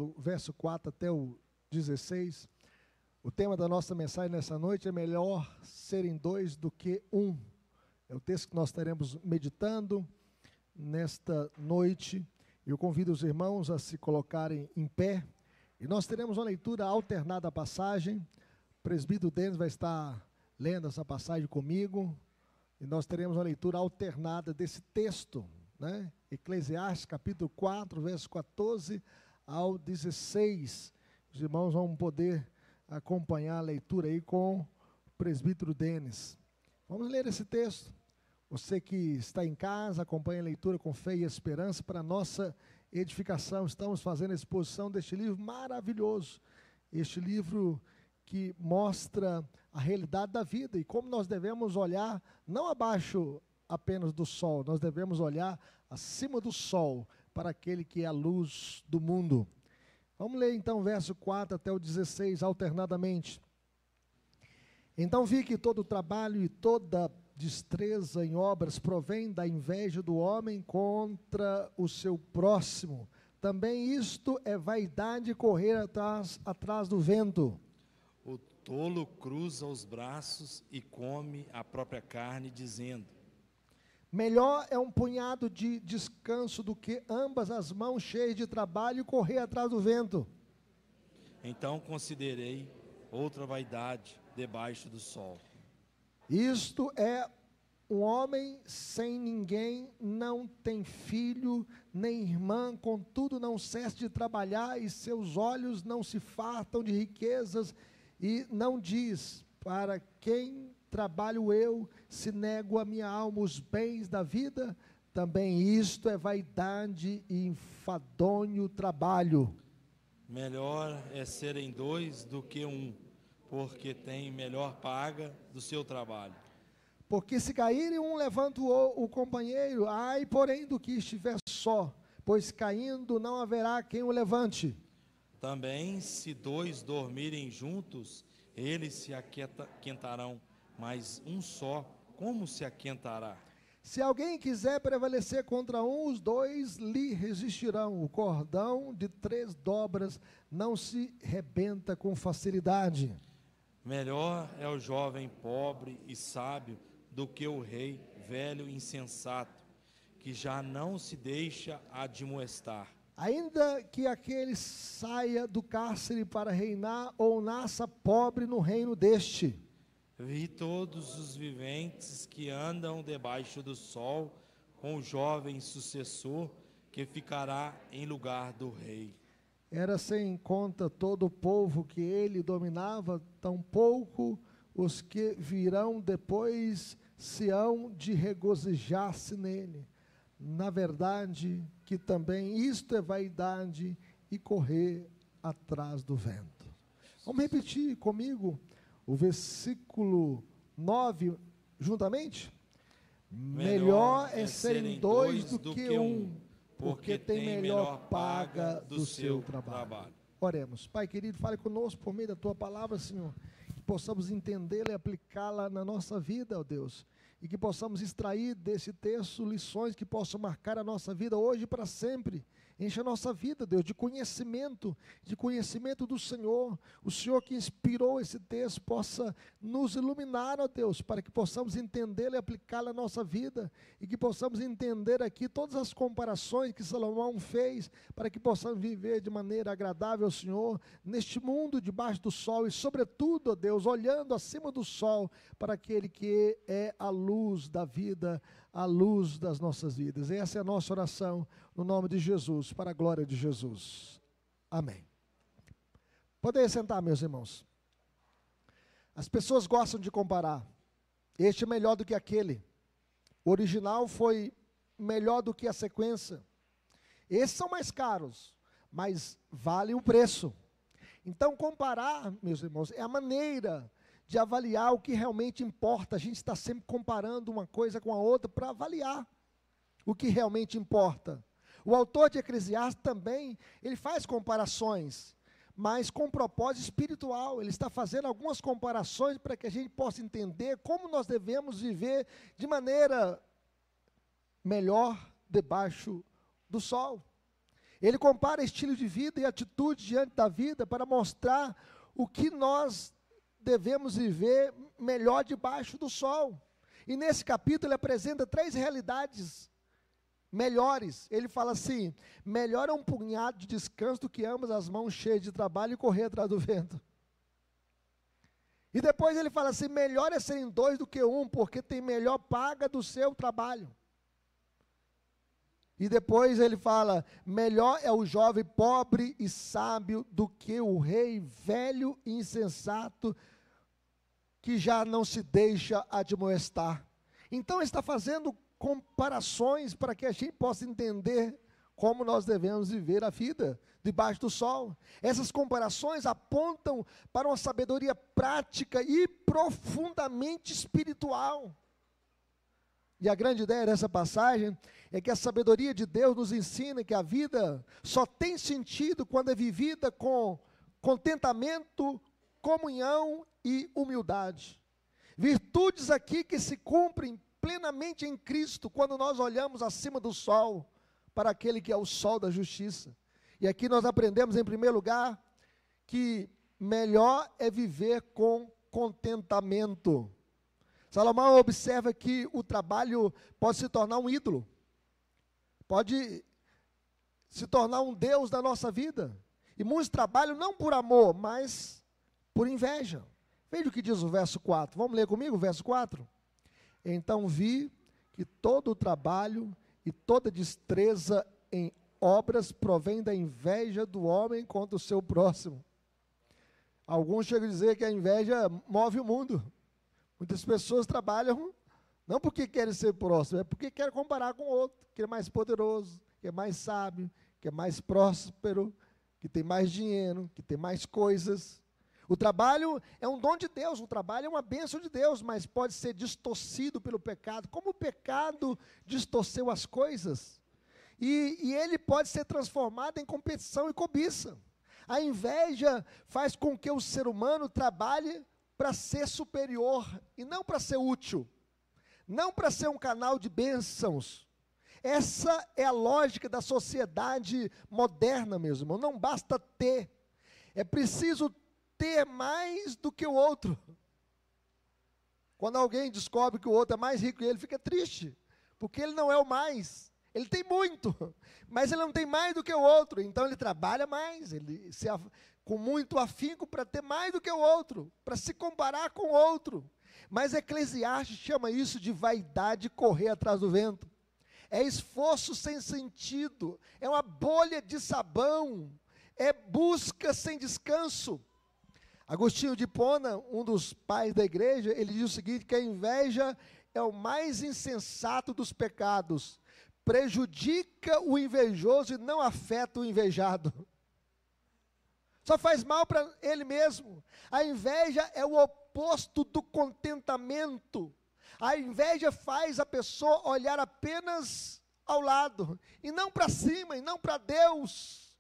do verso 4 até o 16. O tema da nossa mensagem nessa noite é melhor serem dois do que um. É o texto que nós estaremos meditando nesta noite. Eu convido os irmãos a se colocarem em pé. E nós teremos uma leitura alternada à passagem. O presbítero Denis vai estar lendo essa passagem comigo. E nós teremos uma leitura alternada desse texto, né? Eclesiastes capítulo 4, verso 14 ao 16. Os irmãos vão poder acompanhar a leitura aí com o presbítero Denis. Vamos ler esse texto. Você que está em casa, acompanha a leitura com fé e esperança para a nossa edificação. Estamos fazendo a exposição deste livro maravilhoso. Este livro que mostra a realidade da vida e como nós devemos olhar, não abaixo apenas do sol, nós devemos olhar acima do sol, para aquele que é a luz do mundo. Vamos ler então o verso 4 até o 16, alternadamente. Então vi que todo trabalho e toda destreza em obras provém da inveja do homem contra o seu próximo. Também isto é vaidade correr atrás do vento. O tolo cruza os braços e come a própria carne, dizendo: melhor é um punhado de descanso do que ambas as mãos cheias de trabalho e correr atrás do vento. Então considerei outra vaidade debaixo do sol. Isto é, um homem sem ninguém, não tem filho, nem irmã, contudo não cessa de trabalhar, e seus olhos não se fartam de riquezas, e não diz: para quem trabalho eu, se nego a minha alma os bens da vida? Também isto é vaidade e enfadonho trabalho. Melhor é serem dois do que um, porque tem melhor paga do seu trabalho. Porque se caírem um, levanta o companheiro, ai, porém, do que estiver só, pois caindo não haverá quem o levante. Também, se dois dormirem juntos, eles se aquentarão, mas um só, como se aquentará? Se alguém quiser prevalecer contra um, os dois lhe resistirão. O cordão de 3 dobras não se rebenta com facilidade. Melhor é o jovem pobre e sábio do que o rei velho e insensato, que já não se deixa admoestar. Ainda que aquele saia do cárcere para reinar, ou nasça pobre no reino deste. Vi todos os viventes que andam debaixo do sol, com o jovem sucessor que ficará em lugar do rei. Era sem conta todo o povo que ele dominava, tampouco os que virão depois se hão de regozijar-se nele. Na verdade, que também isto é vaidade e correr atrás do vento. Vamos repetir comigo o versículo 9 juntamente? Melhor é serem dois do que um, porque tem melhor paga do seu trabalho. Oremos. Pai querido, fale conosco por meio da tua palavra, Senhor, que possamos entendê-la e aplicá-la na nossa vida, ó Deus, e que possamos extrair desse texto lições que possam marcar a nossa vida hoje e para sempre. Enche a nossa vida, Deus, de conhecimento do Senhor. O Senhor que inspirou esse texto possa nos iluminar, ó Deus, para que possamos entendê-lo e aplicá-lo à nossa vida, e que possamos entender aqui todas as comparações que Salomão fez, para que possamos viver de maneira agradável ao Senhor, neste mundo debaixo do sol, e sobretudo, ó Deus, olhando acima do sol, para aquele que é a luz da vida, a luz das nossas vidas. Essa é a nossa oração, no nome de Jesus, para a glória de Jesus. Amém. Podem sentar, meus irmãos. As pessoas gostam de comparar. Este é melhor do que aquele. O original foi melhor do que a sequência. Esses são mais caros, mas vale o preço. Então, comparar, meus irmãos, é a maneira de avaliar o que realmente importa. A gente está sempre comparando uma coisa com a outra para avaliar o que realmente importa. O autor de Eclesiastes também, ele faz comparações, mas com propósito espiritual. Ele está fazendo algumas comparações para que a gente possa entender como nós devemos viver de maneira melhor debaixo do sol. Ele compara estilo de vida e atitude diante da vida para mostrar o que nós devemos viver melhor debaixo do sol. E nesse capítulo ele apresenta 3 realidades melhores. Ele fala assim: melhor é um punhado de descanso do que ambas as mãos cheias de trabalho e correr atrás do vento. E depois ele fala assim: melhor é serem 2 do que 1, porque tem melhor paga do seu trabalho. E depois ele fala: melhor é o jovem pobre e sábio do que o rei velho e insensato, que já não se deixa admoestar. Então ele está fazendo comparações para que a gente possa entender como nós devemos viver a vida debaixo do sol. Essas comparações apontam para uma sabedoria prática e profundamente espiritual. E a grande ideia dessa passagem é que a sabedoria de Deus nos ensina que a vida só tem sentido quando é vivida com contentamento, comunhão e humildade. Virtudes aqui que se cumprem plenamente em Cristo quando nós olhamos acima do sol para aquele que é o sol da justiça. E aqui nós aprendemos, em primeiro lugar, que melhor é viver com contentamento. Salomão observa que o trabalho pode se tornar um ídolo, pode se tornar um Deus da nossa vida. E muitos trabalham não por amor, mas por inveja. Veja o que diz o verso 4. Vamos ler comigo o verso 4? Então vi que todo o trabalho e toda destreza em obras provém da inveja do homem contra o seu próximo. Alguns chegam a dizer que a inveja move o mundo. Muitas pessoas trabalham não porque querem ser próximos, é porque querem comparar com o outro, que é mais poderoso, que é mais sábio, que é mais próspero, que tem mais dinheiro, que tem mais coisas. O trabalho é um dom de Deus, o trabalho é uma bênção de Deus, mas pode ser distorcido pelo pecado. Como o pecado distorceu as coisas? E ele pode ser transformado em competição e cobiça. A inveja faz com que o ser humano trabalhe para ser superior e não para ser útil, não para ser um canal de bênçãos. Essa é a lógica da sociedade moderna, meu irmão. Não basta ter, é preciso ter mais do que o outro. Quando alguém descobre que o outro é mais rico que ele, fica triste, porque ele não é o mais. Ele tem muito, mas ele não tem mais do que o outro, então ele trabalha mais, ele com muito afinco para ter mais do que o outro, para se comparar com o outro. Mas Eclesiastes chama isso de vaidade, correr atrás do vento. É esforço sem sentido, é uma bolha de sabão, é busca sem descanso. Agostinho de Hipona, um dos pais da igreja, ele diz o seguinte, que a inveja é o mais insensato dos pecados, prejudica o invejoso e não afeta o invejado. Só faz mal para ele mesmo. A inveja é o oposto do contentamento. A inveja faz a pessoa olhar apenas ao lado, e não para cima, e não para Deus.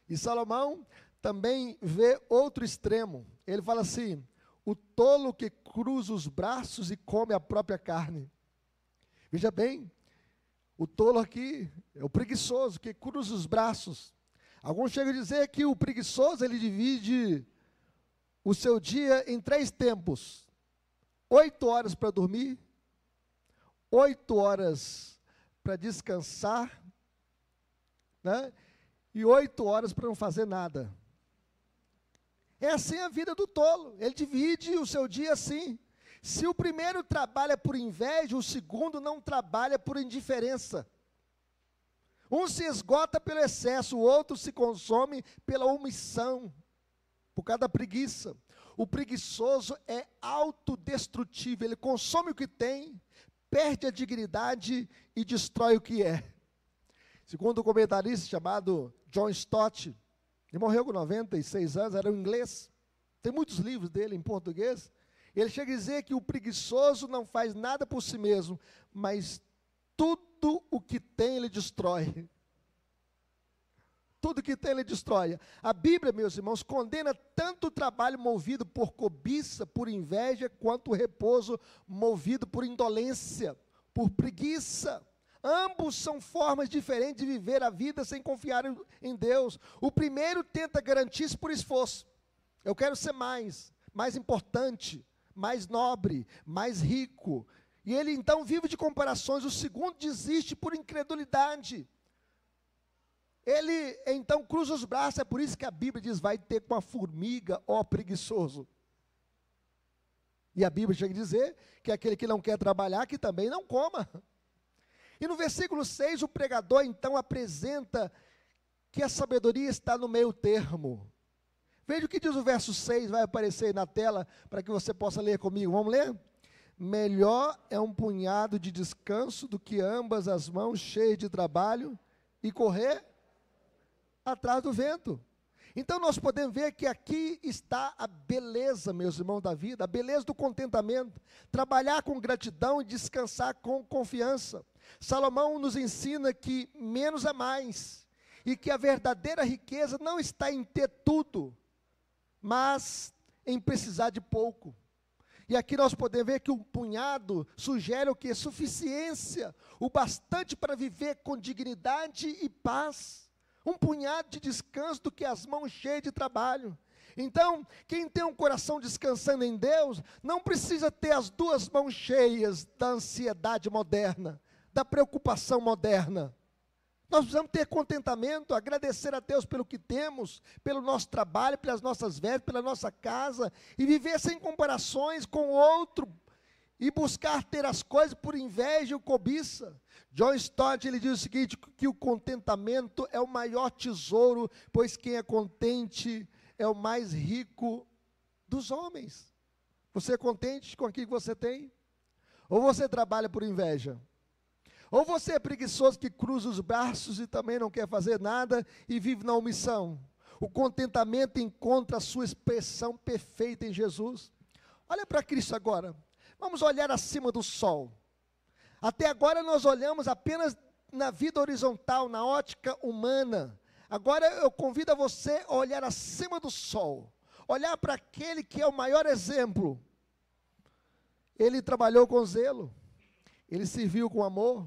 E Salomão também vê outro extremo. Ele fala assim, o tolo que cruza os braços e come a própria carne. Veja bem, o tolo aqui é o preguiçoso que cruza os braços. Alguns chegam a dizer que o preguiçoso, ele divide o seu dia em 3 tempos. 8 horas para dormir, 8 horas para descansar, né? E 8 horas para não fazer nada. É assim a vida do tolo, ele divide o seu dia assim. Se o primeiro trabalha por inveja, o segundo não trabalha por indiferença. Um se esgota pelo excesso, o outro se consome pela omissão, por causa da preguiça. O preguiçoso é autodestrutivo, ele consome o que tem, perde a dignidade e destrói o que é. Segundo um comentarista chamado John Stott, ele morreu com 96 anos, era um inglês, tem muitos livros dele em português. Ele chega a dizer que o preguiçoso não faz nada por si mesmo, mas tudo o que tem ele destrói. Tudo que tem ele destrói. A Bíblia, meus irmãos, condena tanto o trabalho movido por cobiça, por inveja, quanto o repouso movido por indolência, por preguiça. Ambos são formas diferentes de viver a vida sem confiar em Deus. O primeiro tenta garantir isso por esforço. Eu quero ser mais importante, mais nobre, mais rico. E ele então vive de comparações. O segundo desiste por incredulidade. Ele então cruza os braços. É por isso que a Bíblia diz: vai ter com a formiga, ó preguiçoso. E a Bíblia chega a dizer que aquele que não quer trabalhar, que também não coma. E no versículo 6, o pregador então apresenta que a sabedoria está no meio termo. Veja o que diz o verso 6, vai aparecer aí na tela, para que você possa ler comigo. Vamos ler? Melhor é um punhado de descanso do que ambas as mãos cheias de trabalho e correr atrás do vento. Então nós podemos ver que aqui está a beleza, meus irmãos, da vida, a beleza do contentamento, trabalhar com gratidão e descansar com confiança. Salomão nos ensina que menos é mais, e que a verdadeira riqueza não está em ter tudo, mas em precisar de pouco. E aqui nós podemos ver que um punhado sugere o que? Suficiência, o bastante para viver com dignidade e paz. Um punhado de descanso do que as mãos cheias de trabalho. Então, quem tem um coração descansando em Deus, não precisa ter as duas mãos cheias da ansiedade moderna, da preocupação moderna. Nós precisamos ter contentamento, agradecer a Deus pelo que temos, pelo nosso trabalho, pelas nossas vestes, pela nossa casa, e viver sem comparações com o outro, e buscar ter as coisas por inveja ou cobiça. John Stott, ele diz o seguinte, que o contentamento é o maior tesouro, pois quem é contente é o mais rico dos homens. Você é contente com aquilo que você tem? Ou você trabalha por inveja? Ou você é preguiçoso que cruza os braços e também não quer fazer nada e vive na omissão? O contentamento encontra a sua expressão perfeita em Jesus. Olha para Cristo agora. Vamos olhar acima do sol. Até agora nós olhamos apenas na vida horizontal, na ótica humana. Agora eu convido a você a olhar acima do sol. Olhar para aquele que é o maior exemplo. Ele trabalhou com zelo. Ele serviu com amor.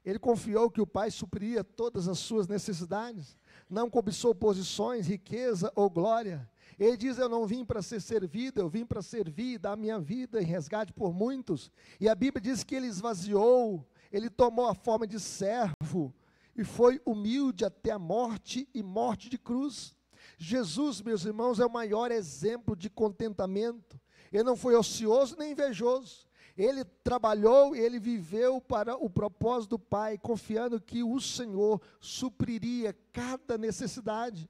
Ele confiou que o Pai supriria todas as suas necessidades. Não cobiçou posições, riqueza ou glória. Ele diz: eu não vim para ser servido, eu vim para servir e dar a minha vida em resgate por muitos. E a Bíblia diz que ele esvaziou, ele tomou a forma de servo e foi humilde até a morte e morte de cruz. Jesus, meus irmãos, é o maior exemplo de contentamento. Ele não foi ocioso nem invejoso. Ele trabalhou, ele viveu para o propósito do Pai, confiando que o Senhor supriria cada necessidade.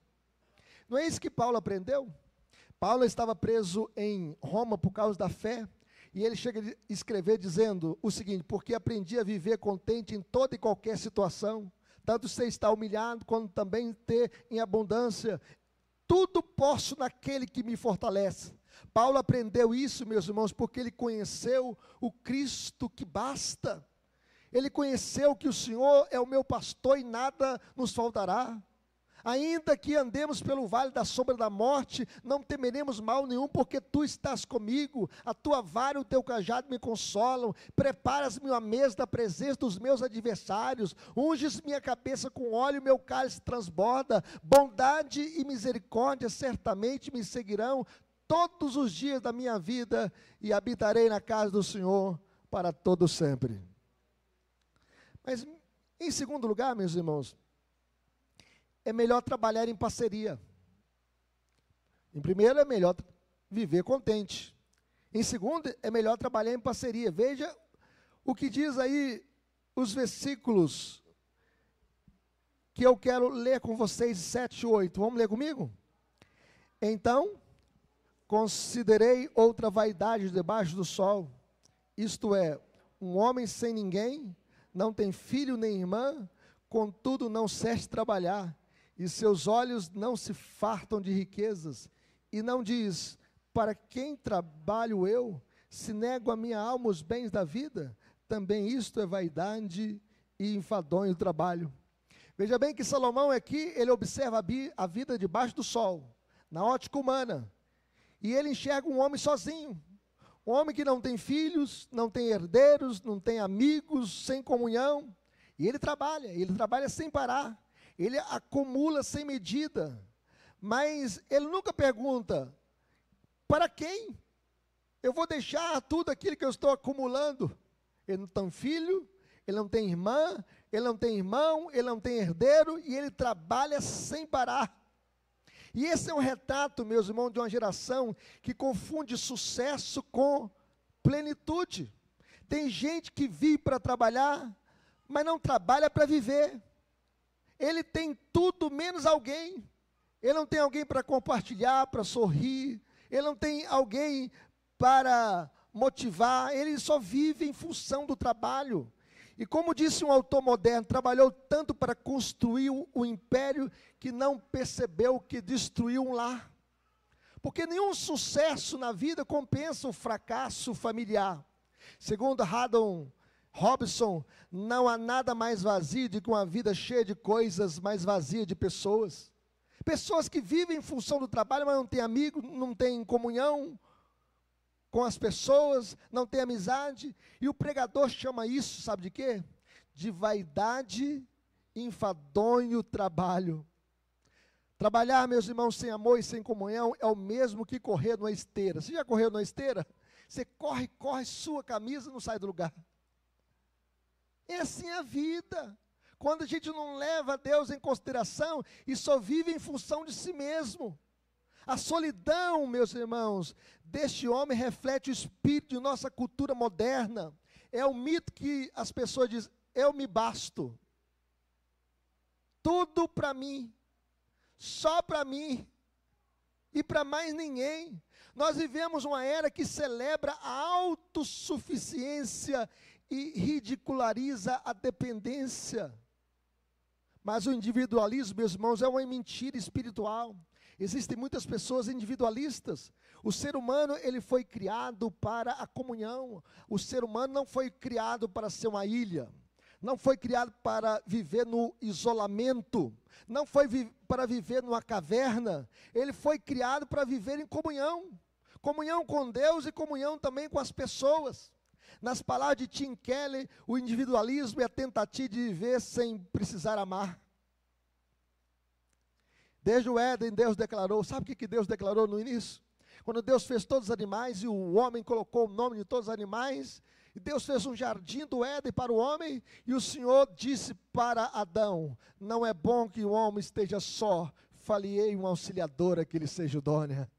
Não é isso que Paulo aprendeu? Paulo estava preso em Roma por causa da fé, e ele chega a escrever dizendo o seguinte: porque aprendi a viver contente em toda e qualquer situação, tanto ser estar humilhado, quanto também ter em abundância. Tudo posso naquele que me fortalece. Paulo aprendeu isso, meus irmãos, porque ele conheceu o Cristo que basta. Ele conheceu que o Senhor é o meu pastor e nada nos faltará. Ainda que andemos pelo vale da sombra da morte, não temeremos mal nenhum, porque tu estás comigo, a tua vara e o teu cajado me consolam. Preparas-me uma mesa na presença dos meus adversários, unges minha cabeça com óleo, meu cálice transborda. Bondade e misericórdia certamente me seguirão todos os dias da minha vida, e habitarei na casa do Senhor para todo sempre. Mas, em segundo lugar, meus irmãos, é melhor trabalhar em parceria. Em primeiro, é melhor viver contente. Em segundo, é melhor trabalhar em parceria. Veja o que diz aí os versículos que eu quero ler com vocês, 7 e 8. Vamos ler comigo? Então, considerei outra vaidade debaixo do sol, isto é, um homem sem ninguém, não tem filho nem irmã, contudo não cesse trabalhar, e seus olhos não se fartam de riquezas, e não diz: para quem trabalho eu, se nego a minha alma os bens da vida? Também isto é vaidade e enfadonho trabalho. Veja bem que Salomão aqui, ele observa a vida debaixo do sol, na ótica humana, e ele enxerga um homem sozinho, um homem que não tem filhos, não tem herdeiros, não tem amigos, sem comunhão, E ele trabalha sem parar, ele acumula sem medida, mas ele nunca pergunta, para quem? Eu vou deixar tudo aquilo que eu estou acumulando. Ele não tem filho, ele não tem irmã, ele não tem irmão, ele não tem herdeiro, e ele trabalha sem parar. E esse é um retrato, meus irmãos, de uma geração que confunde sucesso com plenitude. Tem gente que vive para trabalhar, mas não trabalha para viver. Ele tem tudo menos alguém. Ele não tem alguém para compartilhar, para sorrir. Ele não tem alguém para motivar. Ele só vive em função do trabalho. E como disse um autor moderno, trabalhou tanto para construir o império que não percebeu que destruiu um lar. Porque nenhum sucesso na vida compensa o fracasso familiar. Segundo Haddon Robinson, não há nada mais vazio do que uma vida cheia de coisas, mais vazia de pessoas. Pessoas que vivem em função do trabalho, mas não têm amigo, não têm comunhão com as pessoas, não têm amizade. E o pregador chama isso, sabe de quê? De vaidade, enfadonho trabalho. Trabalhar, meus irmãos, sem amor e sem comunhão é o mesmo que correr numa esteira. Você já correu numa esteira? Você corre, sua camisa não sai do lugar. É assim a vida. Quando a gente não leva Deus em consideração e só vive em função de si mesmo. A solidão, meus irmãos, deste homem reflete o espírito de nossa cultura moderna. É o mito que as pessoas dizem, eu me basto. Tudo para mim. Só para mim. E para mais ninguém. Nós vivemos uma era que celebra a autossuficiência e ridiculariza a dependência. Mas o individualismo, meus irmãos, é uma mentira espiritual. Existem muitas pessoas individualistas. O ser humano, ele foi criado para a comunhão. O ser humano não foi criado para ser uma ilha. Não foi criado para viver no isolamento. Não foi para viver numa caverna. Ele foi criado para viver em comunhão. Comunhão com Deus e comunhão também com as pessoas. Nas palavras de Tim Keller, o individualismo é a tentativa de viver sem precisar amar. Desde o Éden, Deus declarou, sabe o que Deus declarou no início? Quando Deus fez todos os animais e o homem colocou o nome de todos os animais, e Deus fez um jardim do Éden para o homem, e o Senhor disse para Adão, não é bom que o homem esteja só, falei uma auxiliadora que lhe seja idônea.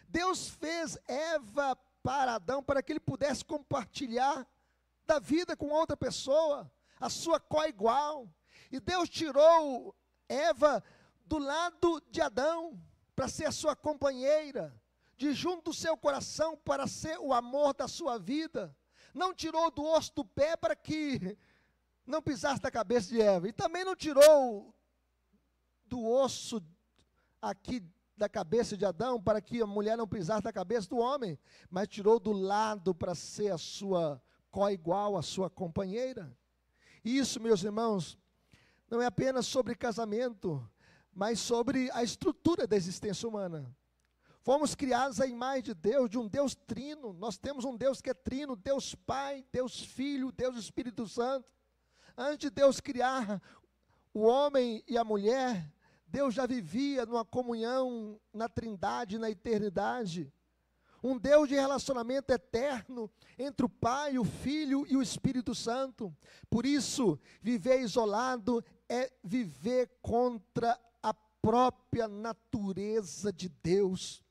Deus fez Eva para Adão, para que ele pudesse compartilhar da vida com outra pessoa, a sua coigual. E Deus tirou Eva do lado de Adão, para ser a sua companheira, de junto do seu coração, para ser o amor da sua vida. Não tirou do osso do pé para que não pisasse na cabeça de Eva. E também não tirou do osso aqui da cabeça de Adão, para que a mulher não pisasse na cabeça do homem, mas tirou do lado para ser a sua coigual, a sua companheira. E isso, meus irmãos, não é apenas sobre casamento, mas sobre a estrutura da existência humana. Fomos criados à imagem de Deus, de um Deus trino. Nós temos um Deus que é trino, Deus Pai, Deus Filho, Deus Espírito Santo. Antes de Deus criar o homem e a mulher, Deus já vivia numa comunhão na trindade, na eternidade. Um Deus de relacionamento eterno entre o Pai, o Filho e o Espírito Santo. Por isso, viver isolado é viver contra a própria natureza de Deus.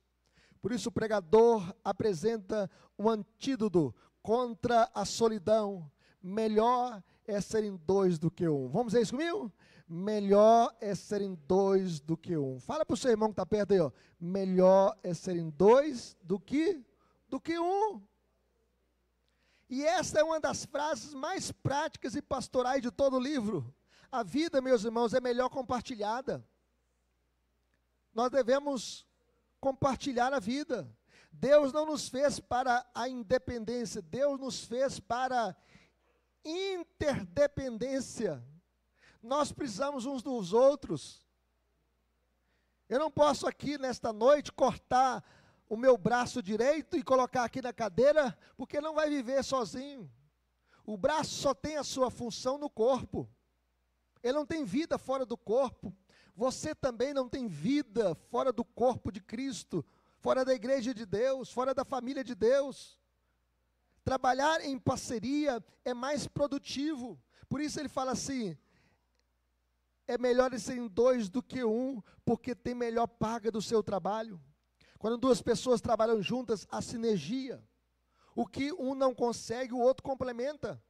Por isso o pregador apresenta um antídoto contra a solidão. Melhor é serem dois do que um. Vamos dizer isso comigo? Melhor é serem dois do que um. Fala para o seu irmão que está perto aí, ó. Melhor é serem dois do que um. E essa é uma das frases mais práticas e pastorais de todo o livro. A vida, meus irmãos, é melhor compartilhada. Nós devemos compartilhar a vida. Deus não nos fez para a independência, Deus nos fez para interdependência. Nós precisamos uns dos outros. Eu não posso aqui nesta noite cortar o meu braço direito e colocar aqui na cadeira, porque não vai viver sozinho. O braço só tem a sua função no corpo. Ele não tem vida fora do corpo. Você também não tem vida fora do corpo de Cristo, fora da igreja de Deus, fora da família de Deus. Trabalhar em parceria é mais produtivo. Por isso ele fala assim: é melhor serem dois do que um, porque tem melhor paga do seu trabalho. Quando duas pessoas trabalham juntas, há sinergia. O que um não consegue, o outro complementa.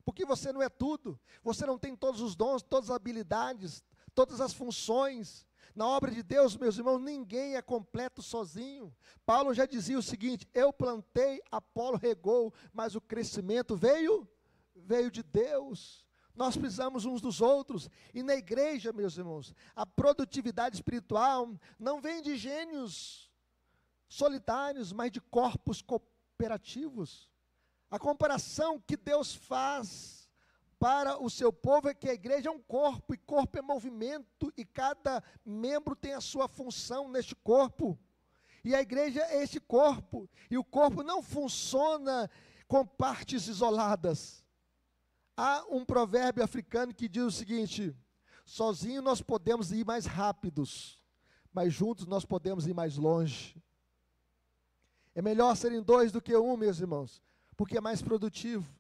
Porque você não é tudo. Você não tem todos os dons, todas as habilidades, todas as funções. Na obra de Deus, meus irmãos, ninguém é completo sozinho. Paulo já dizia o seguinte: eu plantei, Apolo regou, mas o crescimento veio de Deus. Nós precisamos uns dos outros. E na igreja, meus irmãos, a produtividade espiritual não vem de gênios solitários, mas de corpos cooperativos. A comparação que Deus faz para o seu povo é que a igreja é um corpo, e corpo é movimento, e cada membro tem a sua função neste corpo. E a igreja é esse corpo, e o corpo não funciona com partes isoladas. Há um provérbio africano que diz o seguinte: sozinho nós podemos ir mais rápidos, mas juntos nós podemos ir mais longe. É melhor serem dois do que um, meus irmãos, porque é mais produtivo.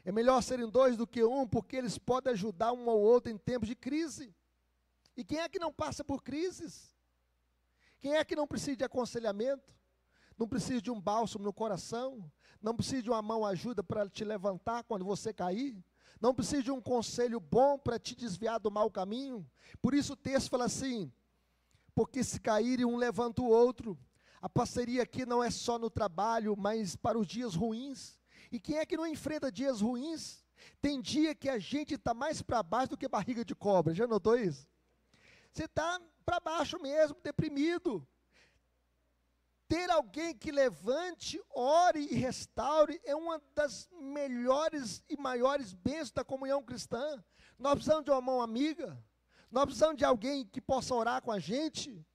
É melhor serem dois do que um, porque eles podem ajudar um ao outro em tempos de crise. E quem é que não passa por crises? Quem é que não precisa de aconselhamento? Não precisa de um bálsamo no coração? Não precisa de uma mão ajuda para te levantar quando você cair? Não precisa de um conselho bom para te desviar do mau caminho? Por isso o texto fala assim: porque se caírem um levanta o outro. A parceria aqui não é só no trabalho, mas para os dias ruins. E quem é que não enfrenta dias ruins? Tem dia que a gente está mais para baixo do que barriga de cobra. Já notou isso? Você está para baixo mesmo, deprimido. Ter alguém que levante, ore e restaure é uma das melhores e maiores bênçãos da comunhão cristã. Nós precisamos de uma mão amiga. Nós precisamos de alguém que possa orar com a gente.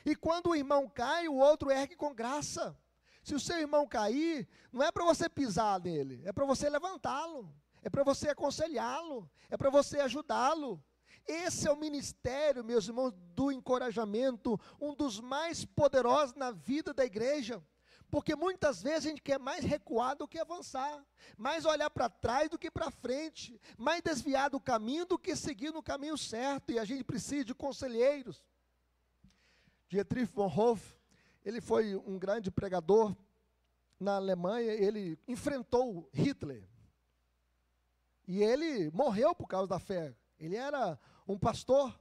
E quando o irmão cai, o outro ergue com graça. Se o seu irmão cair, não é para você pisar nele, é para você levantá-lo, é para você aconselhá-lo, é para você ajudá-lo. Esse é o ministério, meus irmãos, do encorajamento, um dos mais poderosos na vida da igreja. Porque muitas vezes a gente quer mais recuar do que avançar, mais olhar para trás do que para frente, mais desviar do caminho do que seguir no caminho certo, e a gente precisa de conselheiros. Dietrich Bonhoeffer, ele foi um grande pregador na Alemanha, ele enfrentou Hitler, e ele morreu por causa da fé. Ele era um pastor,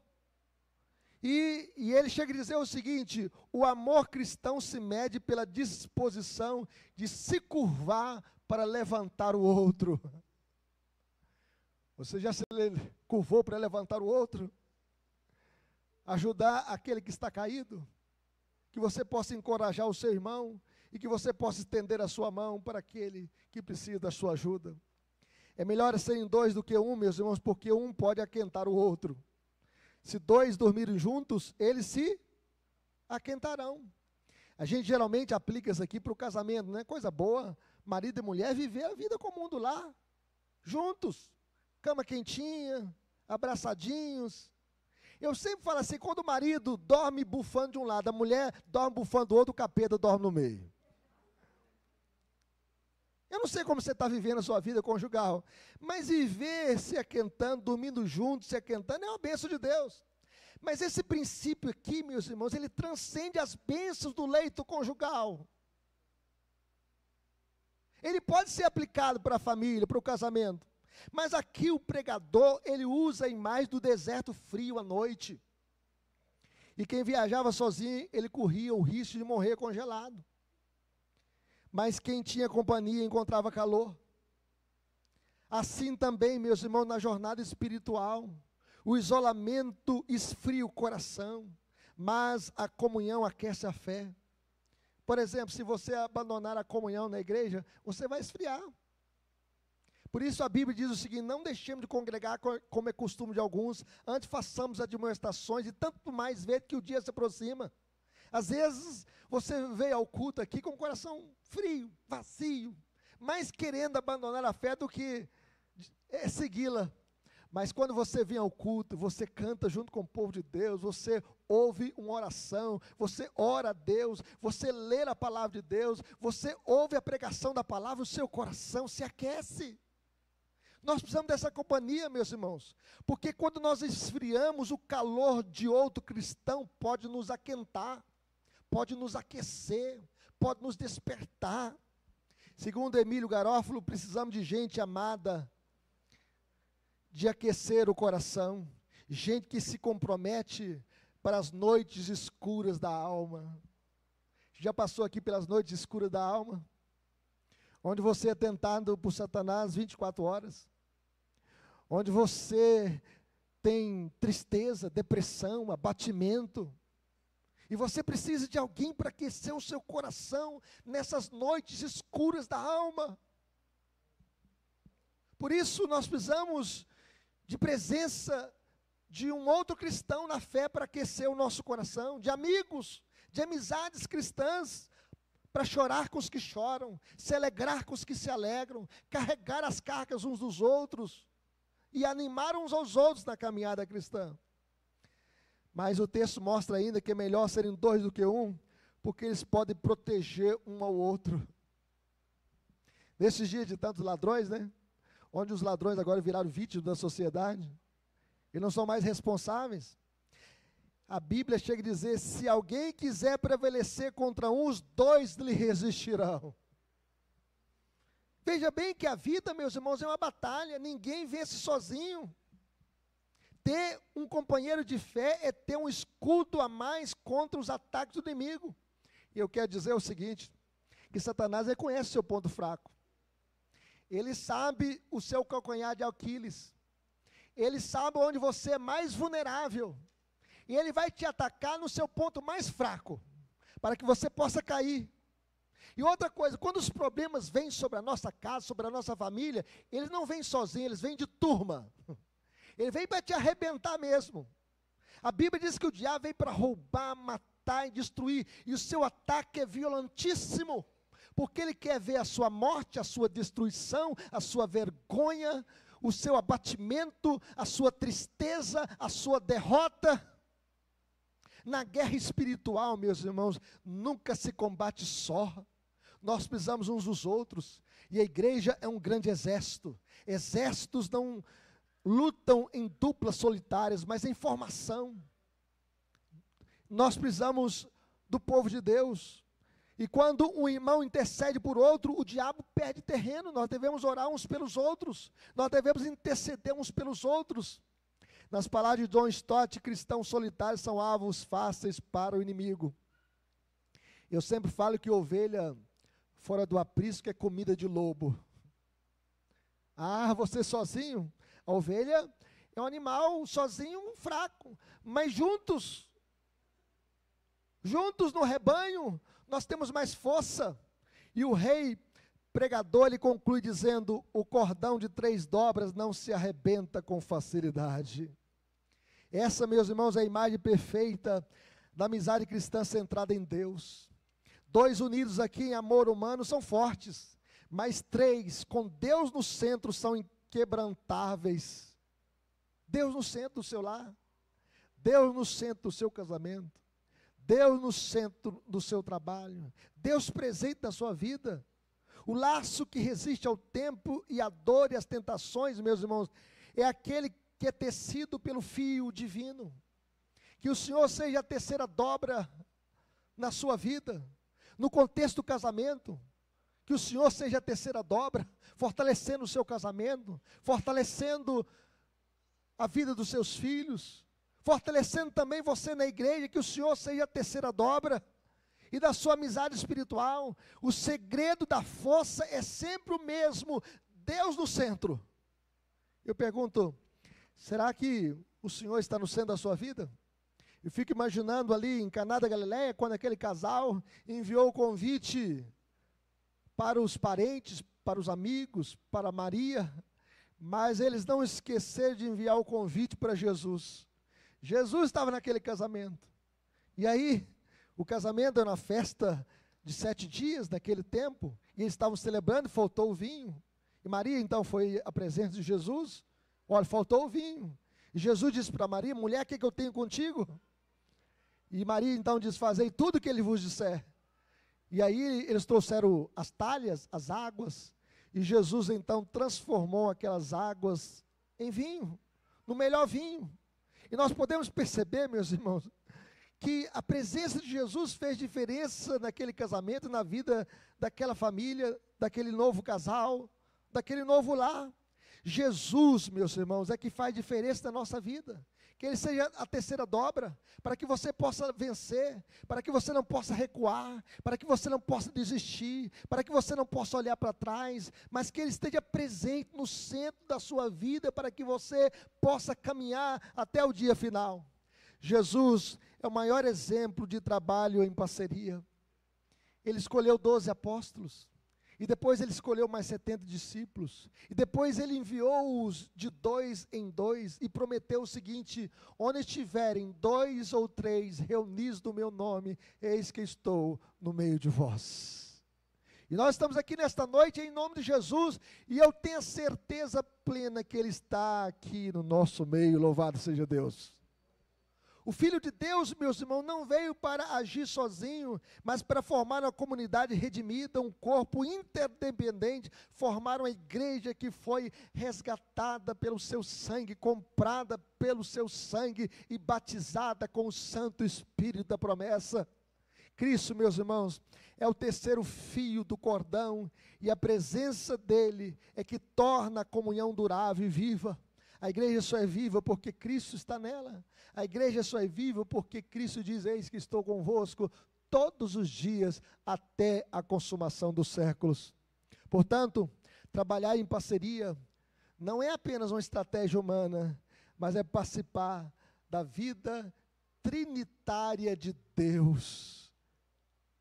e ele chega a dizer o seguinte: o amor cristão se mede pela disposição de se curvar para levantar o outro. Você já se curvou para levantar o outro? Ajudar aquele que está caído? Que você possa encorajar o seu irmão, e que você possa estender a sua mão para aquele que precisa da sua ajuda. É melhor serem dois do que um, meus irmãos, porque um pode aquentar o outro. Se dois dormirem juntos, eles se aquentarão. A gente geralmente aplica isso aqui para o casamento, né? Coisa boa, marido e mulher viver a vida comum do lar, juntos, cama quentinha, abraçadinhos. Eu sempre falo assim: quando o marido dorme bufando de um lado, a mulher dorme bufando do outro, o capeta dorme no meio. Eu não sei como você está vivendo a sua vida conjugal, mas viver se aquentando, dormindo junto, se aquentando, é uma bênção de Deus. Mas esse princípio aqui, meus irmãos, ele transcende as bênçãos do leito conjugal. Ele pode ser aplicado para a família, para o casamento. Mas aqui o pregador, ele usa a imagem do deserto frio à noite. E quem viajava sozinho, ele corria o risco de morrer congelado. Mas quem tinha companhia encontrava calor. Assim também, meus irmãos, na jornada espiritual, o isolamento esfria o coração, mas a comunhão aquece a fé. Por exemplo, se você abandonar a comunhão na igreja, você vai esfriar. Por isso a Bíblia diz o seguinte: não deixemos de congregar como é costume de alguns, antes façamos admoestações, e tanto mais ver que o dia se aproxima. Às vezes você veio ao culto aqui com o coração frio, vazio, mais querendo abandonar a fé do que é segui-la. Mas quando você vem ao culto, você canta junto com o povo de Deus, você ouve uma oração, você ora a Deus, você lê a palavra de Deus, você ouve a pregação da palavra, o seu coração se aquece. Nós precisamos dessa companhia, meus irmãos, porque quando nós esfriamos, o calor de outro cristão pode nos aquentar, pode nos aquecer, pode nos despertar. Segundo Emílio Garófalo, precisamos de gente amada, de aquecer o coração, gente que se compromete para as noites escuras da alma. Já passou aqui pelas noites escuras da alma? Onde você é tentado por Satanás 24 horas? Onde você tem tristeza, depressão, abatimento? E você precisa de alguém para aquecer o seu coração nessas noites escuras da alma. Por isso nós precisamos de presença de um outro cristão na fé para aquecer o nosso coração, de amigos, de amizades cristãs, para chorar com os que choram, se alegrar com os que se alegram, carregar as cargas uns dos outros e animar uns aos outros na caminhada cristã. Mas o texto mostra ainda que é melhor serem dois do que um, porque eles podem proteger um ao outro. Nesses dias de tantos ladrões, né? Onde os ladrões agora viraram vítimas da sociedade, e não são mais responsáveis. A Bíblia chega a dizer, se alguém quiser prevalecer contra um, os dois lhe resistirão. Veja bem que a vida, meus irmãos, é uma batalha, ninguém vence sozinho. Ter um companheiro de fé é ter um escudo a mais contra os ataques do inimigo. E eu quero dizer o seguinte, que Satanás reconhece o seu ponto fraco. Ele sabe o seu calcanhar de Aquiles. Ele sabe onde você é mais vulnerável. E ele vai te atacar no seu ponto mais fraco, para que você possa cair. E outra coisa, quando os problemas vêm sobre a nossa casa, sobre a nossa família, eles não vêm sozinhos, eles vêm de turma. Ele vem para te arrebentar mesmo. A Bíblia diz que o diabo vem para roubar, matar e destruir. E o seu ataque é violentíssimo. Porque ele quer ver a sua morte, a sua destruição, a sua vergonha, o seu abatimento, a sua tristeza, a sua derrota. Na guerra espiritual, meus irmãos, nunca se combate só. Nós precisamos uns dos outros. E a igreja é um grande exército. Exércitos não lutam em duplas solitárias, mas em formação. Nós precisamos do povo de Deus. E quando um irmão intercede por outro, o diabo perde terreno. Nós devemos orar uns pelos outros. Nós devemos interceder uns pelos outros. Nas palavras de John Stott, cristãos solitários são alvos fáceis para o inimigo. Eu sempre falo que ovelha fora do aprisco é comida de lobo. Ah, você sozinho? A ovelha é um animal sozinho, fraco. Mas juntos no rebanho, nós temos mais força. E o rei pregador, ele conclui dizendo, o cordão de 3 dobras não se arrebenta com facilidade. Essa, meus irmãos, é a imagem perfeita da amizade cristã centrada em Deus. 2 unidos aqui em amor humano são fortes, mas 3 com Deus no centro são inquebrantáveis. Deus no centro do seu lar, Deus no centro do seu casamento, Deus no centro do seu trabalho, Deus presente na sua vida. O laço que resiste ao tempo e à dor e às tentações, meus irmãos, é aquele que é tecido pelo fio divino. Que o Senhor seja a terceira dobra na sua vida, no contexto do casamento. Que o Senhor seja a terceira dobra, fortalecendo o seu casamento, fortalecendo a vida dos seus filhos, fortalecendo também você na igreja, que o Senhor seja a terceira dobra, e da sua amizade espiritual. O segredo da força é sempre o mesmo, Deus no centro. Eu pergunto, será que o Senhor está no centro da sua vida? Eu fico imaginando ali em Caná da Galileia, quando aquele casal enviou o convite para os parentes, para os amigos, para Maria, mas eles não esqueceram de enviar o convite para Jesus. Jesus estava naquele casamento, e aí, o casamento era uma festa de 7 dias naquele tempo, e eles estavam celebrando, faltou o vinho, E Maria então foi à presença de Jesus. Olha, faltou o vinho. E Jesus disse para Maria: mulher, o que eu tenho contigo? E Maria então diz: fazei tudo o que ele vos disser. E aí eles trouxeram as talhas, as águas, e Jesus então transformou aquelas águas em vinho, no melhor vinho. E nós podemos perceber, meus irmãos, que a presença de Jesus fez diferença naquele casamento, na vida daquela família, daquele novo casal, daquele novo lar. Jesus, meus irmãos, é que faz diferença na nossa vida. Que Ele seja a terceira dobra, para que você possa vencer, para que você não possa recuar, para que você não possa desistir, para que você não possa olhar para trás, mas que Ele esteja presente no centro da sua vida, para que você possa caminhar até o dia final. Jesus é o maior exemplo de trabalho em parceria. Ele escolheu 12 apóstolos, e depois ele escolheu mais 70 discípulos, e depois ele enviou-os de 2 em 2, e prometeu o seguinte: onde estiverem 2 ou 3 reunidos no meu nome, eis que estou no meio de vós. E nós estamos aqui nesta noite em nome de Jesus, e eu tenho a certeza plena que Ele está aqui no nosso meio, louvado seja Deus. O Filho de Deus, meus irmãos, não veio para agir sozinho, mas para formar uma comunidade redimida, um corpo interdependente, formar uma igreja que foi resgatada pelo seu sangue, comprada pelo seu sangue e batizada com o Santo Espírito da promessa. Cristo, meus irmãos, é o terceiro fio do cordão, e a presença dele é que torna a comunhão durável e viva. A igreja só é viva porque Cristo está nela. A igreja só é viva porque Cristo diz: eis que estou convosco todos os dias até a consumação dos séculos. Portanto, trabalhar em parceria não é apenas uma estratégia humana, mas é participar da vida trinitária de Deus.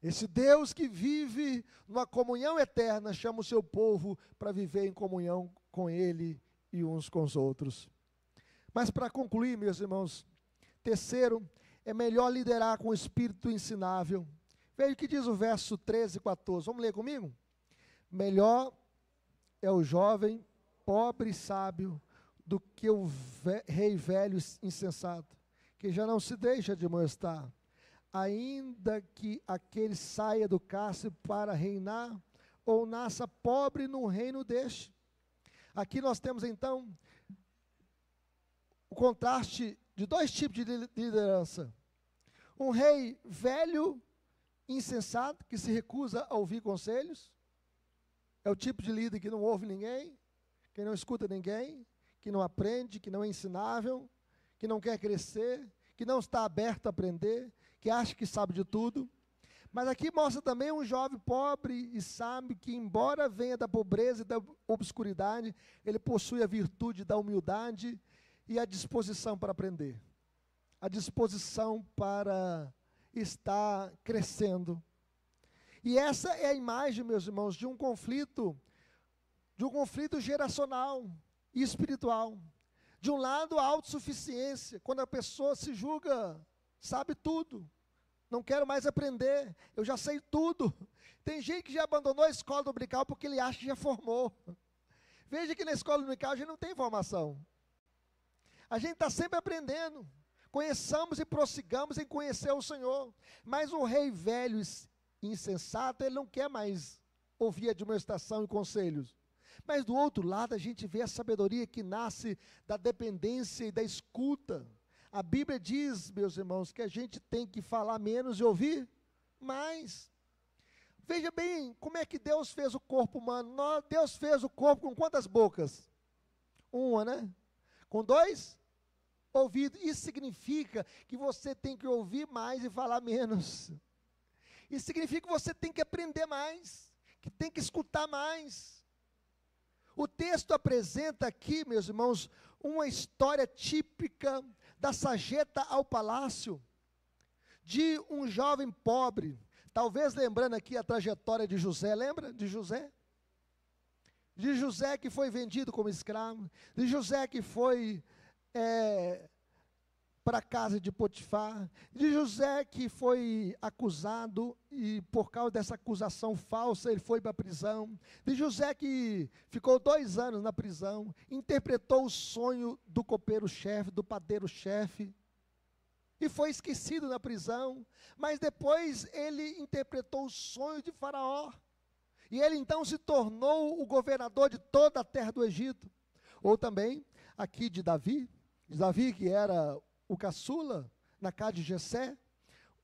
Esse Deus que vive numa comunhão eterna chama o seu povo para viver em comunhão com Ele e uns com os outros. Mas para concluir, meus irmãos, terceiro, é melhor liderar com o espírito ensinável. Veja o que diz o verso 13 e 14, vamos ler comigo? Melhor é o jovem pobre e sábio do que o rei velho insensato, que já não se deixa de molestar, ainda que aquele saia do cárcere para reinar, ou nasça pobre no reino deste. Aqui nós temos então o contraste de dois tipos de liderança. Um rei velho, insensato, que se recusa a ouvir conselhos. É o tipo de líder que não ouve ninguém, que não escuta ninguém, que não aprende, que não é ensinável, que não quer crescer, que não está aberto a aprender, que acha que sabe de tudo. Mas aqui mostra também um jovem pobre e sábio que, embora venha da pobreza e da obscuridade, ele possui a virtude da humildade e a disposição para aprender, a disposição para estar crescendo. E essa é a imagem, meus irmãos, de um conflito geracional e espiritual. De um lado, a autossuficiência, quando a pessoa se julga, sabe tudo. Não quero mais aprender, eu já sei tudo. Tem gente que já abandonou a escola dominical porque ele acha que já formou. Veja que na escola dominical a gente não tem formação. A gente está sempre aprendendo. Conheçamos e prossigamos em conhecer o Senhor. Mas o rei velho e insensato, ele não quer mais ouvir admoestação e conselhos. Mas do outro lado a gente vê a sabedoria que nasce da dependência e da escuta. A Bíblia diz, meus irmãos, que a gente tem que falar menos e ouvir mais. Veja bem como é que Deus fez o corpo humano. Deus fez o corpo com quantas bocas? Uma, né? Com 2 ouvidos. Isso significa que você tem que ouvir mais e falar menos. Isso significa que você tem que aprender mais, que tem que escutar mais. O texto apresenta aqui, meus irmãos, uma história típica da sarjeta ao palácio, de um jovem pobre, talvez lembrando aqui a trajetória de José, lembra de José? De José que foi vendido como escravo, de José que foi para a casa de Potifar, de José que foi acusado e por causa dessa acusação falsa ele foi para a prisão, de José que ficou 2 anos na prisão, interpretou o sonho do copeiro-chefe, do padeiro-chefe, e foi esquecido na prisão, mas depois ele interpretou o sonho de Faraó, e ele então se tornou o governador de toda a terra do Egito. Ou também aqui de Davi que era o caçula na casa de Jessé,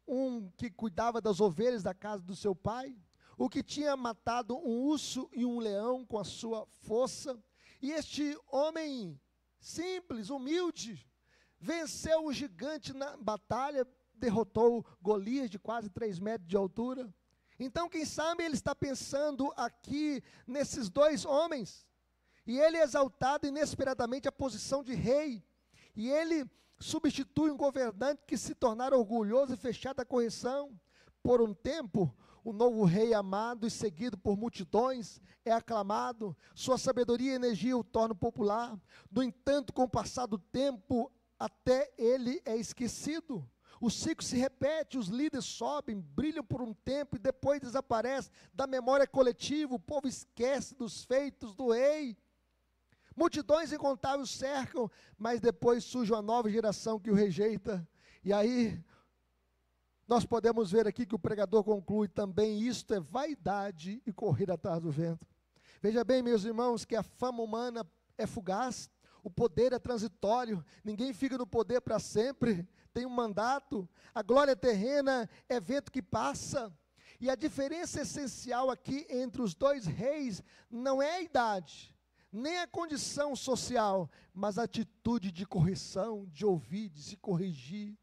um que cuidava das ovelhas da casa do seu pai, o que tinha matado um urso e um leão com a sua força, e este homem simples, humilde, venceu o gigante na batalha, derrotou Golias de quase 3 metros de altura. Então quem sabe ele está pensando aqui nesses 2 homens, e ele é exaltado inesperadamente a posição de rei, e ele substitui um governante que se tornara orgulhoso e fechado à correção. Por um tempo, o novo rei amado e seguido por multidões é aclamado, sua sabedoria e energia o tornam popular. No entanto, com o passar do tempo, até ele é esquecido. O ciclo se repete, os líderes sobem, brilham por um tempo e depois desaparecem da memória coletiva, o povo esquece dos feitos do rei. Multidões incontáveis cercam, mas depois surge uma nova geração que o rejeita. E aí, nós podemos ver aqui que o pregador conclui também: isto é vaidade e correr atrás do vento. Veja bem, meus irmãos, que a fama humana é fugaz, o poder é transitório, ninguém fica no poder para sempre, tem um mandato, a glória terrena é vento que passa. E a diferença essencial aqui entre os 2 reis não é a idade, nem a condição social, mas a atitude de correção, de ouvir, de se corrigir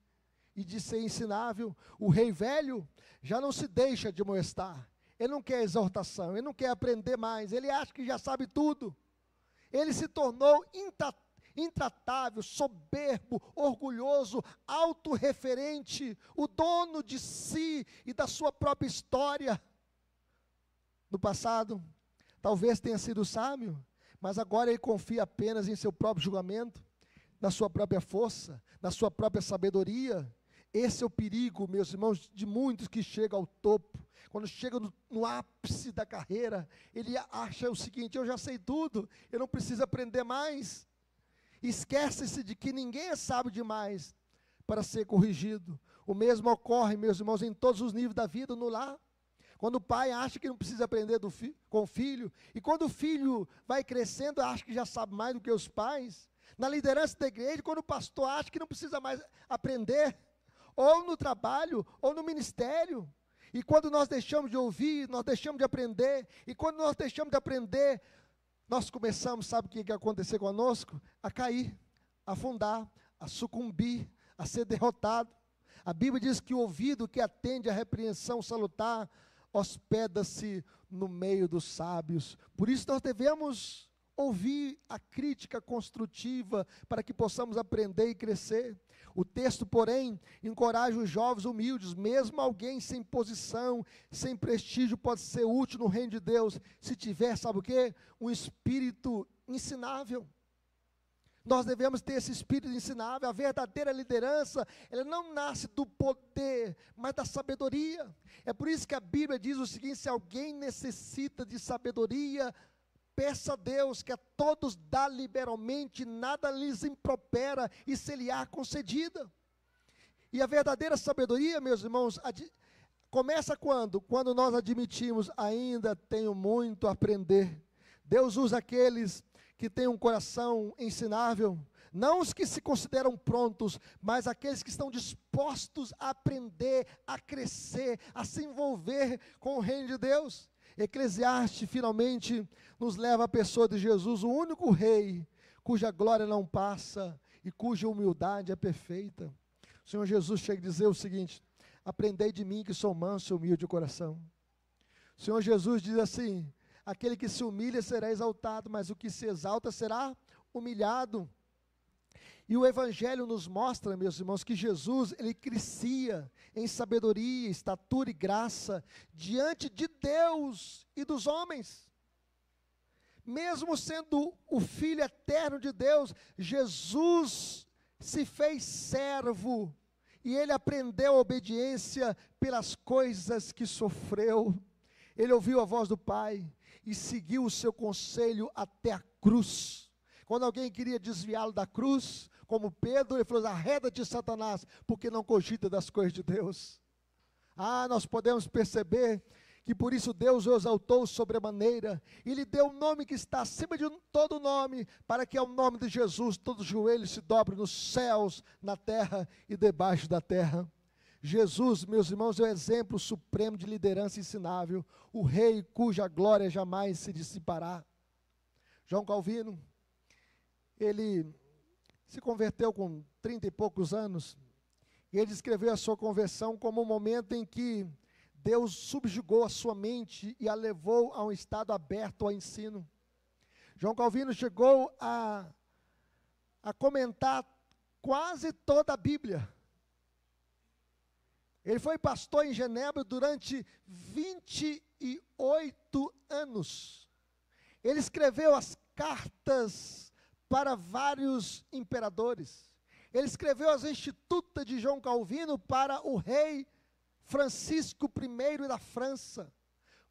e de ser ensinável. O rei velho já não se deixa de molestar, ele não quer exortação, ele não quer aprender mais, ele acha que já sabe tudo. Ele se tornou intratável, soberbo, orgulhoso, autorreferente, o dono de si e da sua própria história. No passado, talvez tenha sido sábio, mas agora ele confia apenas em seu próprio julgamento, na sua própria força, na sua própria sabedoria. Esse é o perigo, meus irmãos, de muitos que chegam ao topo. Quando chegam no ápice da carreira, ele acha o seguinte: eu já sei tudo, eu não preciso aprender mais. Esquece-se de que ninguém é sábio demais para ser corrigido. O mesmo ocorre, meus irmãos, em todos os níveis da vida, no lar. Quando o pai acha que não precisa aprender com o filho, e quando o filho vai crescendo, acha que já sabe mais do que os pais. Na liderança da igreja, quando o pastor acha que não precisa mais aprender, ou no trabalho, ou no ministério. E quando nós deixamos de ouvir, nós deixamos de aprender, e quando nós deixamos de aprender, nós começamos, sabe o que vai acontecer conosco? A cair, a afundar, a sucumbir, a ser derrotado. A Bíblia diz que o ouvido que atende à repreensão salutar hospeda-se no meio dos sábios. Por isso nós devemos ouvir a crítica construtiva para que possamos aprender e crescer. O texto, porém, encoraja os jovens humildes, mesmo alguém sem posição, sem prestígio, pode ser útil no reino de Deus, se tiver, sabe o quê? Um espírito ensinável. Nós devemos ter esse espírito ensinável. A verdadeira liderança, ela não nasce do poder, mas da sabedoria. É por isso que a Bíblia diz o seguinte: se alguém necessita de sabedoria, peça a Deus, que a todos dá liberalmente, nada lhes impropera, e se lhe há concedida. E a verdadeira sabedoria, meus irmãos, começa quando? Quando nós admitimos: ainda tenho muito a aprender. Deus usa aqueles que têm um coração ensinável, não os que se consideram prontos, mas aqueles que estão dispostos a aprender, a crescer, a se envolver com o reino de Deus. Eclesiastes finalmente nos leva à pessoa de Jesus, o único rei cuja glória não passa e cuja humildade é perfeita. O Senhor Jesus chega a dizer o seguinte: aprendei de mim que sou manso e humilde de coração. O Senhor Jesus diz assim: aquele que se humilha será exaltado, mas o que se exalta será humilhado. E o Evangelho nos mostra, meus irmãos, que Jesus, ele crescia em sabedoria, estatura e graça, diante de Deus e dos homens. Mesmo sendo o Filho eterno de Deus, Jesus se fez servo, e ele aprendeu a obediência pelas coisas que sofreu. Ele ouviu a voz do Pai e seguiu o seu conselho até a cruz. Quando alguém queria desviá-lo da cruz, como Pedro, ele falou: arreda-te, Satanás, porque não cogita das coisas de Deus. Nós podemos perceber que por isso Deus o exaltou sobremaneira, e lhe deu um nome que está acima de todo nome, para que ao nome de Jesus todo joelho se dobre nos céus, na terra e debaixo da terra. Jesus, meus irmãos, é o exemplo supremo de liderança ensinável, o rei cuja glória jamais se dissipará. João Calvino, ele se converteu com 30 e poucos anos, e ele descreveu a sua conversão como um momento em que Deus subjugou a sua mente e a levou a um estado aberto ao ensino. João Calvino chegou a comentar quase toda a Bíblia. Ele foi pastor em Genebra durante 28 anos. Ele escreveu as cartas para vários imperadores. Ele escreveu as Institutas de João Calvino para o rei Francisco I da França,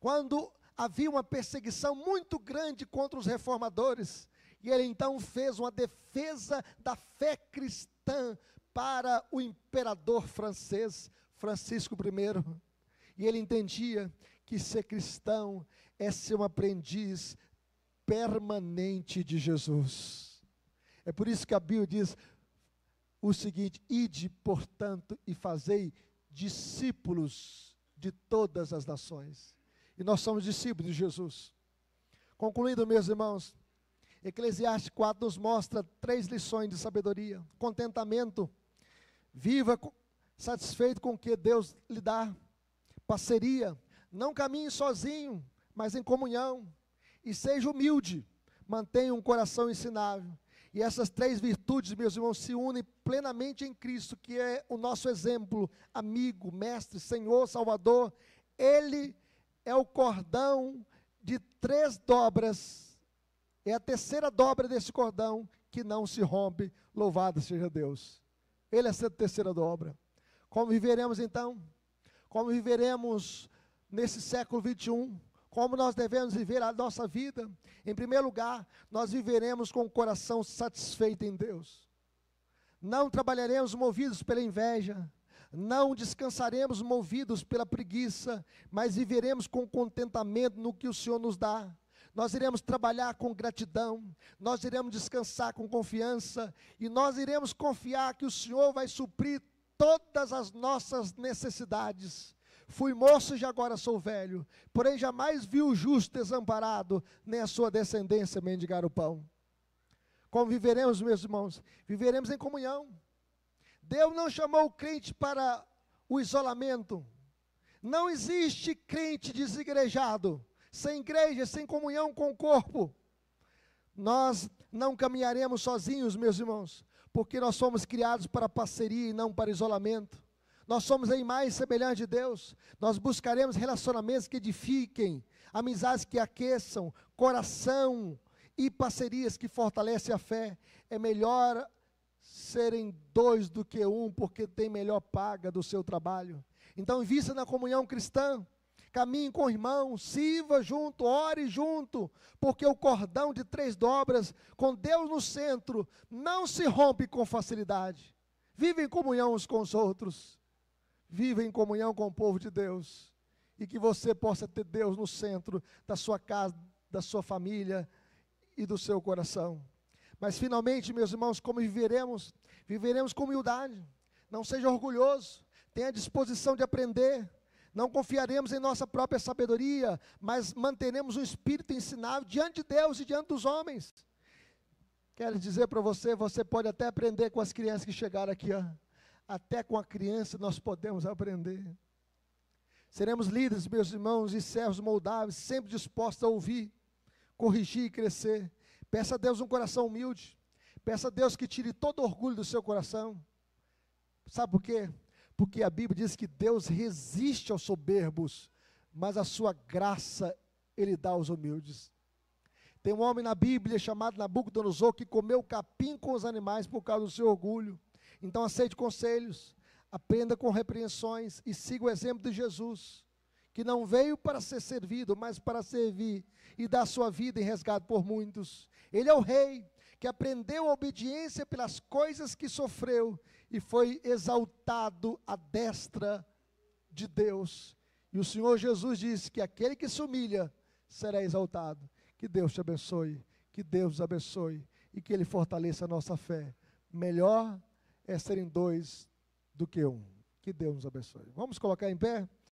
quando havia uma perseguição muito grande contra os reformadores, e ele então fez uma defesa da fé cristã para o imperador francês, Francisco I, e ele entendia que ser cristão é ser um aprendiz permanente de Jesus. É por isso que a Bíblia diz o seguinte: ide, portanto, e fazei discípulos de todas as nações. E nós somos discípulos de Jesus. Concluindo, meus irmãos, Eclesiastes 4 nos mostra 3 lições de sabedoria. Contentamento, viva satisfeito com o que Deus lhe dá. Parceria, não caminhe sozinho, mas em comunhão. E seja humilde, mantenha um coração ensinável. E essas 3 virtudes, meus irmãos, se unem plenamente em Cristo, que é o nosso exemplo, amigo, mestre, Senhor, Salvador. Ele é o cordão de 3 dobras, é a terceira dobra desse cordão que não se rompe, louvado seja Deus. Ele é essa terceira dobra. Como viveremos então? Como viveremos nesse século 21? Como nós devemos viver a nossa vida? Em primeiro lugar, nós viveremos com o coração satisfeito em Deus. Não trabalharemos movidos pela inveja, não descansaremos movidos pela preguiça, mas viveremos com contentamento no que o Senhor nos dá. Nós iremos trabalhar com gratidão, nós iremos descansar com confiança, e nós iremos confiar que o Senhor vai suprir todas as nossas necessidades. Fui moço e agora sou velho, porém jamais vi o justo desamparado, nem a sua descendência mendigar o pão. Como viveremos, meus irmãos? Viveremos em comunhão. Deus não chamou o crente para o isolamento. Não existe crente desigrejado, sem igreja, sem comunhão com o corpo. Nós não caminharemos sozinhos, meus irmãos, porque nós somos criados para parceria e não para isolamento. Nós somos a imagem e semelhança de Deus. Nós buscaremos relacionamentos que edifiquem, amizades que aqueçam, coração e parcerias que fortalecem a fé. É melhor serem 2 do que 1, porque tem melhor paga do seu trabalho. Então invista na comunhão cristã, caminhe com o irmão, sirva junto, ore junto, porque o cordão de 3 dobras, com Deus no centro, não se rompe com facilidade. Vive em comunhão uns com os outros. Viva em comunhão com o povo de Deus, e que você possa ter Deus no centro da sua casa, da sua família e do seu coração. Mas finalmente, meus irmãos, como viveremos? Viveremos com humildade. Não seja orgulhoso, tenha disposição de aprender. Não confiaremos em nossa própria sabedoria, mas manteremos um espírito ensinável diante de Deus e diante dos homens. Quero dizer para você, você pode até aprender com as crianças que chegaram aqui, ó. Até com a criança nós podemos aprender. Seremos líderes, meus irmãos, e servos moldáveis, sempre dispostos a ouvir, corrigir e crescer. Peça a Deus um coração humilde. Peça a Deus que tire todo o orgulho do seu coração. Sabe por quê? Porque a Bíblia diz que Deus resiste aos soberbos, mas a sua graça Ele dá aos humildes. Tem um homem na Bíblia chamado Nabucodonosor que comeu capim com os animais por causa do seu orgulho. Então aceite conselhos, aprenda com repreensões e siga o exemplo de Jesus, que não veio para ser servido, mas para servir e dar sua vida em resgate por muitos. Ele é o rei que aprendeu a obediência pelas coisas que sofreu e foi exaltado à destra de Deus. E o Senhor Jesus disse que aquele que se humilha será exaltado. Que Deus te abençoe, que Deus nos abençoe e que Ele fortaleça a nossa fé. Melhor é serem dois do que um. Que Deus nos abençoe. Vamos colocar em pé?